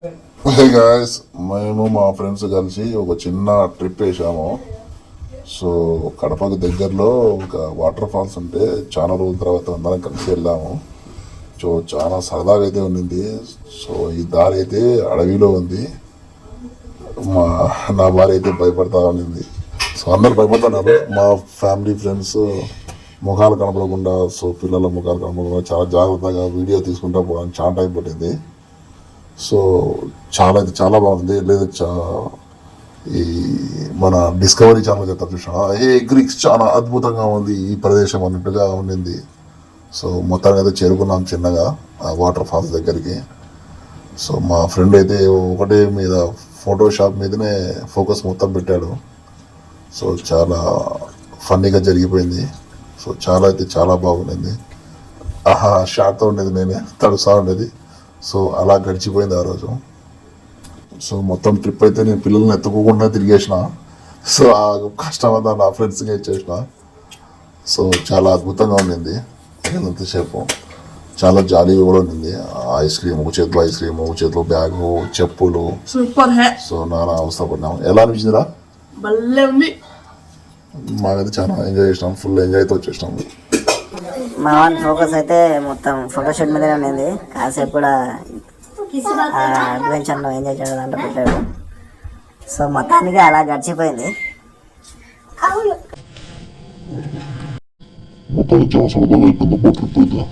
Hey guys, మేము మా friends కలిసి ఒక చిన్న ట్రిప్ వేసాము. సో కడపకు దగ్గరలో ఒక వాటర్ ఫాల్స్ ఉంటే చాలా రోజుల తర్వాత అందరం కలిసి వెళ్ళాము. సో చాలా సరదాగా అయితే ఉండింది. సో ఈ దారి అయితే అడవిలో ఉంది. నా భార్య అయితే భయపడతా ఉండింది. సో అందరు భయపడుతున్నారు. మా ఫ్యామిలీ ఫ్రెండ్స్ ముఖాలు కనపడకుండా, సో పిల్లల ముఖాలు కనపడకుండా చాలా జాగ్రత్తగా వీడియో తీసుకుంటా పోవడానికి చాలా టైం పట్టింది. సో చాలా బాగుంది. లేదు ఈ మన డిస్కవరీ ఛానల్ చెప్తారు చూసినా, గ్రీక్స్ చాలా అద్భుతంగా ఉంది ఈ ప్రదేశం అన్నట్టుగా ఉండింది. సో మొత్తానికి అయితే చేరుకున్నాం చిన్నగా ఆ వాటర్ ఫాల్స్ దగ్గరికి. సో మా ఫ్రెండ్ అయితే ఒకటే మీద ఫోటోషాప్ మీదనే ఫోకస్ మొత్తం పెట్టాడు. సో చాలా ఫన్నీగా జరిగిపోయింది. సో చాలా బాగుండింది. షార్ట్తో ఉండేది, నేనే తడుస్తూ ఉండేది. సో అలా గడిచిపోయింది ఆ రోజు. సో మొత్తం ట్రిప్ అయితే నేను పిల్లల్ని ఎత్తుకోకుండా తిరిగేసిన. సో ఆ కష్టం అంతా నా ఫ్రెండ్స్కి ఇచ్చేసిన. సో చాలా అద్భుతంగా ఉండింది. ఎంతసేపు చాలా జాలీగా కూడా ఉండింది. ఐస్ క్రీమ్, ఒక చేతిలో బ్యాగు, చెప్పులు. సో నానా అవసరపడినాము. ఎలా అనిపించిందిరా? మాకైతే చాలా ఎంజాయ్ చేసినాం. ఫుల్ ఎంజాయ్తో వచ్చేసినాము. మా వన్ ఫోకస్ అయితే మొత్తం ఫోటోషూట్ మీదనే ఉండింది. కాసేపు కూడా అడ్వెంచర్లో ఎంజాయ్ చేయడం పెట్టాడు. సో మొత్తానికి అలా గడిచిపోయింది. మొత్తానికి చాలా సరదాగా అయిపోయింది.